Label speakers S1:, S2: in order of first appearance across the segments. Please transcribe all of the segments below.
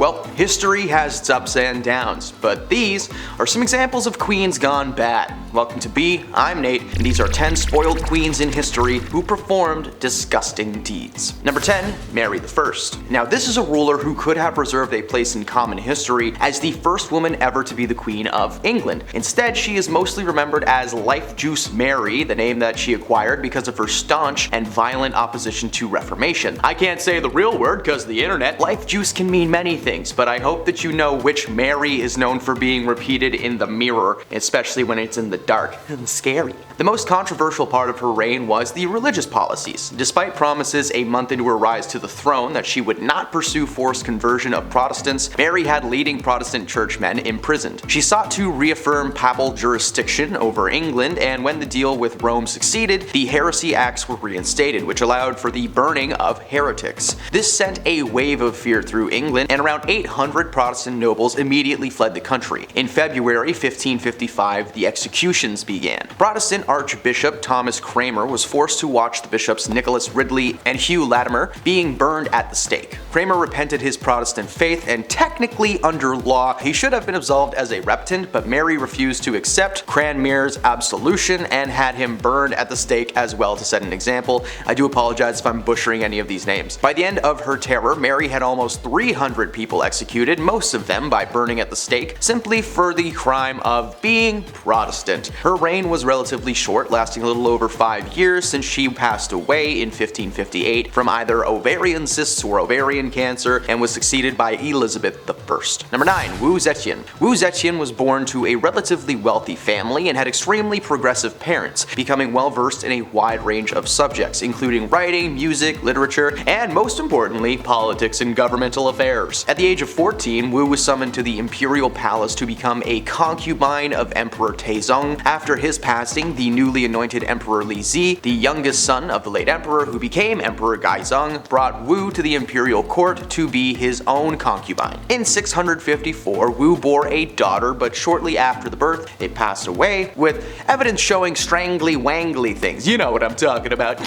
S1: Well, history has its ups and downs, but these are some examples of queens gone bad. Welcome to B, I'm Nate, and these are 10 spoiled queens in history who performed disgusting deeds. Number 10, Mary I. Now this is a ruler who could have reserved a place in common history as the first woman ever to be the Queen of England. Instead, she is mostly remembered as Life Juice Mary, the name that she acquired because of her staunch and violent opposition to Reformation. I can't say the real word because the internet. Life juice can mean many things, but I hope that you know which Mary is known for being repeated in the mirror, especially when it's in the dark. Scary. The most controversial part of her reign was the religious policies. Despite promises a month into her rise to the throne that she would not pursue forced conversion of Protestants, Mary had leading Protestant churchmen imprisoned. She sought to reaffirm papal jurisdiction over England, and when the deal with Rome succeeded, the heresy acts were reinstated, which allowed for the burning of heretics. This sent a wave of fear through England, and around 800 Protestant nobles immediately fled the country. In February 1555, the executions began. Protestant Archbishop Thomas Cranmer was forced to watch the bishops Nicholas Ridley and Hugh Latimer being burned at the stake. Cranmer repented his Protestant faith, and technically under law he should have been absolved as a repentant, but Mary refused to accept Cranmer's absolution and had him burned at the stake as well to set an example. I do apologize if I'm butchering any of these names. By the end of her terror, Mary had almost 300 people executed, most of them by burning at the stake, simply for the crime of being Protestant. Her reign was relatively short, lasting a little over 5 years, since she passed away in 1558 from either ovarian cysts or ovarian cancer and was succeeded by Elizabeth I. Number 9. Wu Zetian. Wu Zetian was born to a relatively wealthy family and had extremely progressive parents, becoming well versed in a wide range of subjects, including writing, music, literature, and most importantly, politics and governmental affairs. At the age of 14, Wu was summoned to the imperial palace to become a concubine of Emperor Taizong. After his passing, the newly anointed Emperor Li Zi, the youngest son of the late emperor who became Emperor Gaizong, brought Wu to the imperial court to be his own concubine. In 654, Wu bore a daughter, but shortly after the birth, it passed away, with evidence showing strangly-wangly things. You know what I'm talking about.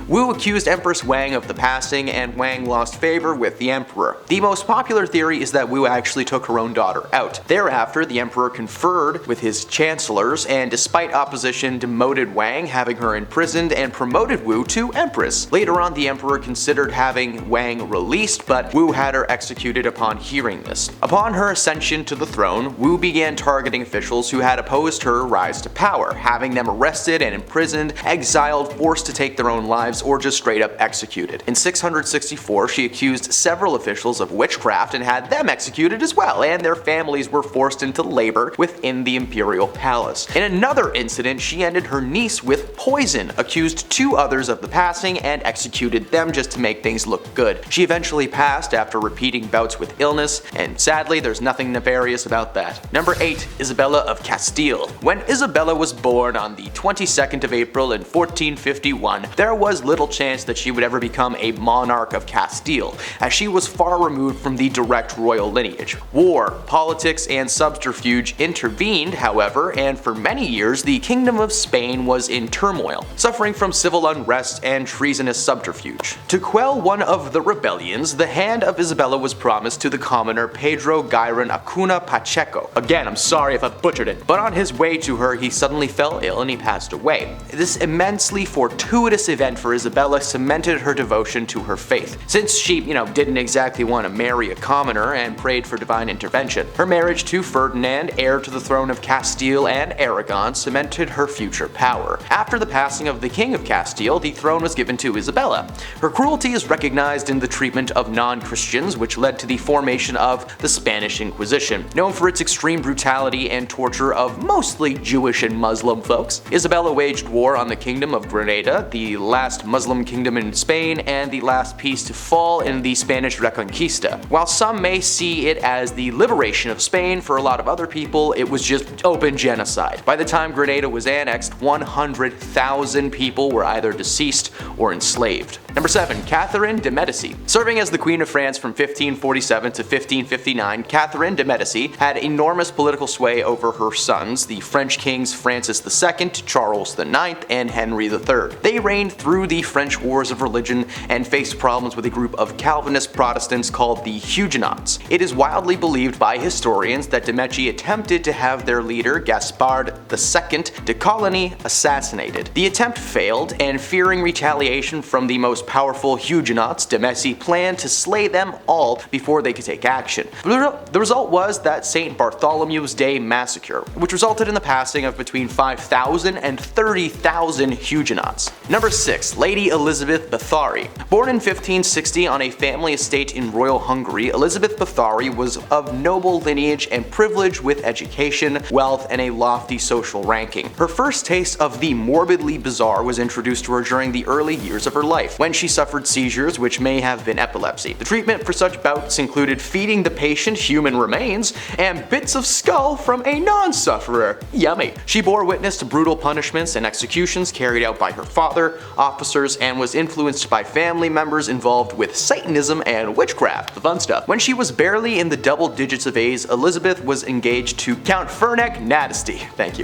S1: Wu accused Empress Wang of the passing, and Wang lost favor with the emperor. The most popular theory is that Wu actually took her own daughter out. Thereafter, the emperor conferred with his chancellors, and despite opposition, demoted Wang, having her imprisoned, and promoted Wu to empress. Later on, the emperor considered having Wang released, but Wu had her executed upon hearing this. Upon her ascension to the throne, Wu began targeting officials who had opposed her rise to power, having them arrested and imprisoned, exiled, forced to take their own lives, or just straight up executed. In 664, she accused several officials of witchcraft and had them executed as well, and their families were forced into labor within the imperial palace. In another incident, she ended her niece with poison, accused 2 others of the passing, and executed them just to make things look good. She eventually passed after repeating bouts with illness, and sadly there's nothing nefarious about that. Number 8. Isabella of Castile. When Isabella was born on the 22nd of April in 1451, there was little chance that she would ever become a monarch of Castile, as she was far removed from the direct royal lineage. War, politics, and subterfuge intervened, however, and for many years the Kingdom of Spain was in turmoil, suffering from civil unrest and treasonous subterfuge. To quell one of the rebellions, the hand of Isabella was promised to the commoner Pedro Gairan Acuna Pacheco. Again, I'm sorry if I butchered it, but on his way to her he suddenly fell ill and he passed away. This immensely fortuitous event for Isabella cemented her devotion to her faith, since she, didn't exactly want to marry a commoner and prayed for divine intervention. Her marriage to Ferdinand, heir to the throne of Castile and Aragon, cemented her future power. After the passing of the King of Castile, the throne was given to Isabella. Her cruelty is recognized in the treatment of non-Christians, which led to the formation of the Spanish Inquisition. Known for its extreme brutality and torture of mostly Jewish and Muslim folks, Isabella waged war on the Kingdom of Granada, the last Muslim kingdom in Spain, and the last piece to fall in the Spanish Reconquista. While some may see it as the liberation of Spain, for a lot of other people it was just open genocide. By the time Granada was annexed, 100,000 people were either deceased or enslaved. Number 7. Catherine de Medici. Serving as the Queen of France from 1547 to 1559, Catherine de Medici had enormous political sway over her sons, the French kings Francis II, Charles IX, and Henry III. They reigned through the French Wars of Religion and faced problems with a group of Calvinist Protestants called the Huguenots. It is wildly believed by historians that de' Medici attempted to have their leader, Gaspard II de Coligny, assassinated. The attempt failed, and fearing retaliation from the most powerful Huguenots, de' Medici planned to slay them all before they could take action. The result was that St. Bartholomew's Day massacre, which resulted in the passing of between 5,000 and 30,000 Huguenots. Number 6. Lady Elizabeth Beari. Born in 1560 on a family estate in Royal Hungary, Elizabeth Beari was of noble lineage and privileged with education, wealth, and a lofty social ranking. Her first taste of the morbidly bizarre was introduced to her during the early years of her life, when she suffered seizures which may have been epilepsy. The treatment for such bouts included feeding the patient human remains and bits of skull from a non-sufferer. Yummy. She bore witness to brutal punishments and executions carried out by her father, officers, and was influenced by family members involved with Satanism and witchcraft. The fun stuff. When she was barely in the double digits of age, Elizabeth was engaged to Count Fernek Nadesty,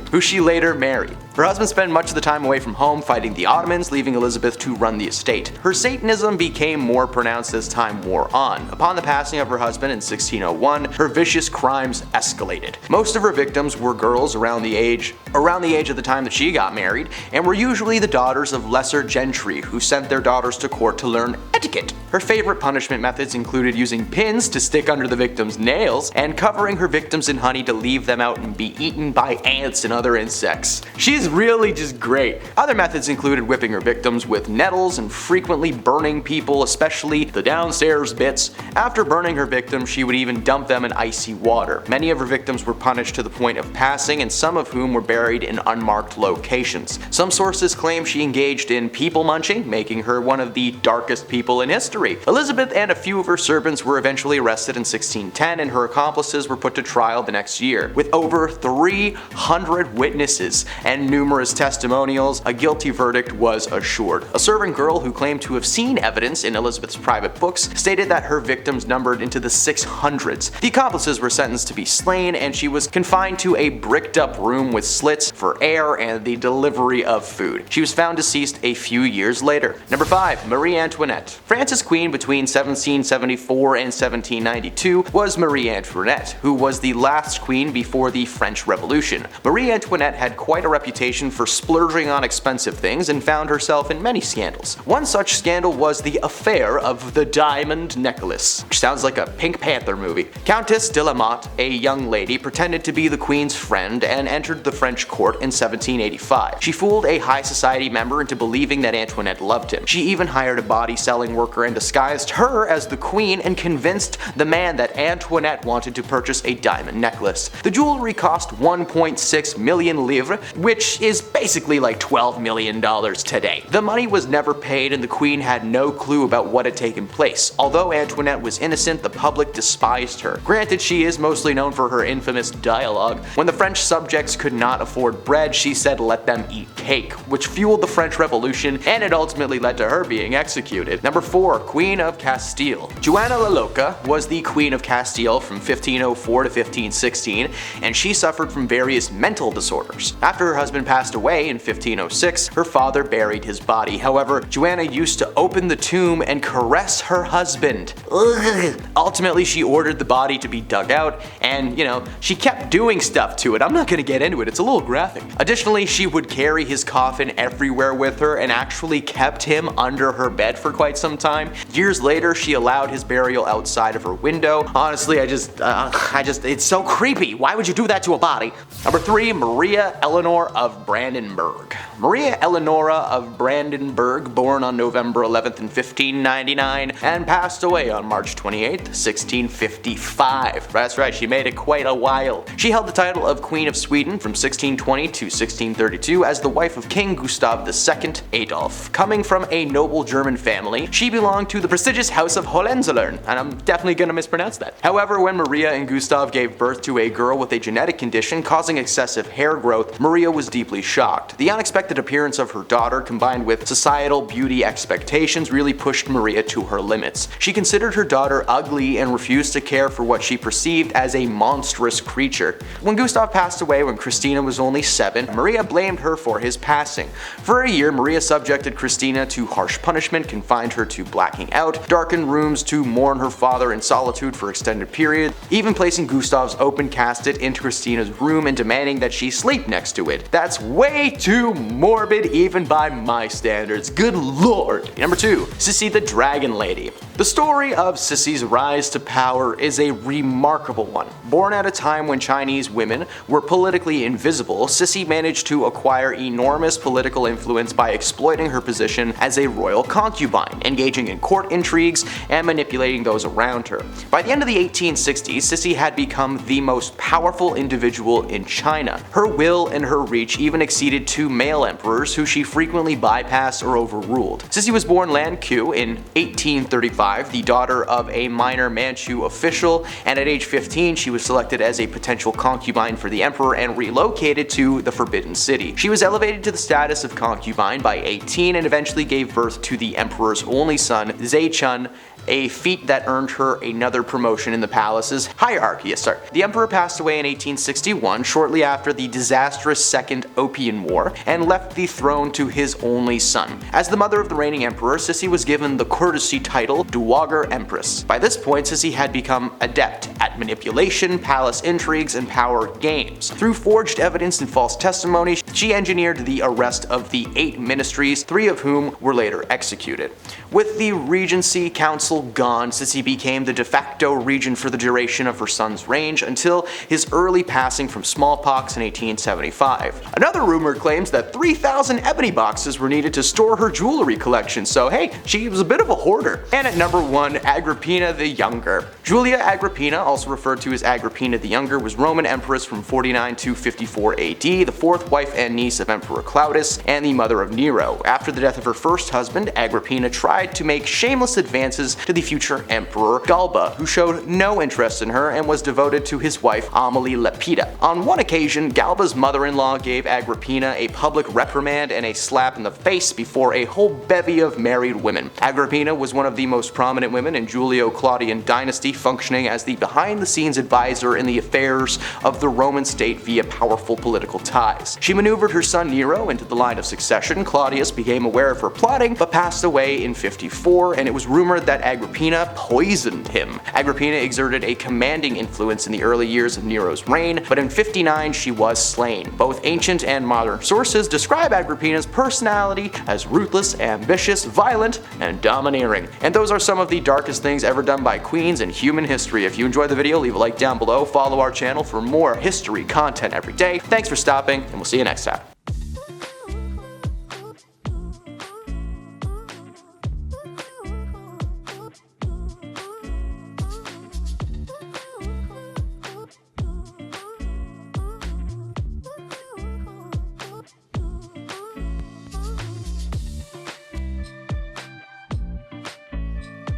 S1: who she later married. Her husband spent much of the time away from home fighting the Ottomans, leaving Elizabeth to run the estate. Her Satanism became more pronounced as time wore on. Upon the passing of her husband in 1601, her vicious crimes escalated. Most of her victims were girls around the age of the time that she got married, and were usually the daughters of lesser gentry who sent their daughters to court to learn etiquette. Her favorite punishment methods included using pins to stick under the victim's nails and covering her victims in honey to leave them out and be eaten by ants and other insects. She's really just great. Other methods included whipping her victims with nettles and frequently burning people, especially the downstairs bits. After burning her victims, she would even dump them in icy water. Many of her victims were punished to the point of passing, and some of whom were buried in unmarked locations. Some sources claim she engaged in people munching, making her one of the darkest people in history. Elizabeth and a few of her servants were eventually arrested in 1610, and her accomplices were put to trial the next year. With over 300 witnesses and numerous testimonials, a guilty verdict was assured. A servant girl who claimed to have seen evidence in Elizabeth's private books stated that her victims numbered into the 600s. The accomplices were sentenced to be slain, and she was confined to a bricked up room with slits for air and the delivery of food. She was found deceased a few years later. Number 5. Marie Antoinette. France's queen between 1774 and 1792 was Marie Antoinette, who was the last queen before the French Revolution. Marie Antoinette had quite a reputation for splurging on expensive things and found herself in many scandals. One such scandal was the affair of the diamond necklace, which sounds like a Pink Panther movie. Countess de la Motte, a young lady, pretended to be the queen's friend and entered the French court in 1785. She fooled a high society member into believing that Antoinette loved him. She even hired a body-selling worker and disguised her as the queen and convinced the man that Antoinette wanted to purchase a diamond necklace. The jewelry cost 1.6 million livres, which is basically like $12 million today. The money was never paid, and the queen had no clue about what had taken place. Although Antoinette was innocent, the public despised her. Granted, she is mostly known for her infamous dialogue. When the French subjects could not afford bread, she said let them eat cake, which fueled the French Revolution, and it ultimately led to her being executed. Number 4. Queen of Castile. Joanna la Loca was the Queen of Castile from 1504 to 1516, and she suffered from various mental disorders. After her husband passed away in 1506, her father buried his body. However, Joanna used to open the tomb and caress her husband. Ugh. Ultimately, she ordered the body to be dug out, and, she kept doing stuff to it. I'm not gonna get into it, it's a little graphic. Additionally, she would carry his coffin everywhere with her and actually kept him under her bed for quite some time. Years later, she allowed his burial outside of her window. Honestly, it's so creepy. Why would you do that to a body? Number 3. Maria Eleanor of Brandenburg. Maria Eleonora of Brandenburg, born on November 11th in 1599 and passed away on March 28th, 1655. That's right, she made it quite a while. She held the title of Queen of Sweden from 1620 to 1632 as the wife of King Gustav II Adolf. Coming from a noble German family, she belonged to the prestigious House of Hohenzollern, and I'm definitely gonna mispronounce that. However, when Maria and Gustav gave birth to a girl with a genetic condition causing excessive hair growth, Maria was deeply shocked. The unexpected unexpected appearance of her daughter combined with societal beauty expectations really pushed Maria to her limits. She considered her daughter ugly and refused to care for what she perceived as a monstrous creature. When Gustav passed away when Christina was only 7, Maria blamed her for his passing. For a year, Maria subjected Christina to harsh punishment, confined her to blacking out, darkened rooms to mourn her father in solitude for extended periods, even placing Gustav's open casket into Christina's room and demanding that she sleep next to it. That's way too morbid even by my standards. Good lord. Number 2. Sissy the Dragon Lady. The story of Sissy's rise to power is a remarkable one. Born at a time when Chinese women were politically invisible, Sissy managed to acquire enormous political influence by exploiting her position as a royal concubine, engaging in court intrigues, and manipulating those around her. By the end of the 1860s, Sissy had become the most powerful individual in China. Her will and her reach even exceeded 2 male emperors who she frequently bypassed or overruled. Sissy was born Lan Qiu in 1835, the daughter of a minor Manchu official, and at age 15 she was selected as a potential concubine for the emperor and relocated to the Forbidden City. She was elevated to the status of concubine by 18 and eventually gave birth to the emperor's only son, Zaichun, a feat that earned her another promotion in the palace's hierarchy. The emperor passed away in 1861, shortly after the disastrous Second Opium War, and left the throne to his only son. As the mother of the reigning emperor, Sissy was given the courtesy title Dowager Empress. By this point, Sissy had become adept at manipulation, palace intrigues, and power games. Through forged evidence and false testimony, she engineered the arrest of the 8 ministries, 3 of whom were later executed. With the Regency Council gone, Sissy became the de facto regent for the duration of her son's reign until his early passing from smallpox in 1875. Another rumor claims that 3,000 ebony boxes were needed to store her jewelry collection, so hey, she was a bit of a hoarder. And at number 1, Agrippina the Younger. Julia Agrippina, also referred to as Agrippina the Younger, was Roman empress from 49 to 54 AD, the 4th wife and niece of Emperor Claudius, and the mother of Nero. After the death of her first husband, Agrippina tried to make shameless advances to the future emperor Galba, who showed no interest in her and was devoted to his wife Amelie Lepida. On one occasion, Galba's mother-in-law gave Agrippina a public reprimand and a slap in the face before a whole bevy of married women. Agrippina was one of the most prominent women in Julio-Claudian dynasty, functioning as the behind-the-scenes advisor in the affairs of the Roman state via powerful political ties. She maneuvered her son Nero into the line of succession. Claudius became aware of her plotting but passed away in 54, and it was rumored that Agrippina poisoned him. Agrippina exerted a commanding influence in the early years of Nero's reign, but in 59 she was slain. Both ancient and modern sources describe Agrippina's personality as ruthless, ambitious, violent, and domineering. And those are some of the darkest things ever done by queens in human history. If you enjoyed the video, leave a like down below, follow our channel for more history content every day. Thanks for stopping, and we'll see you next time.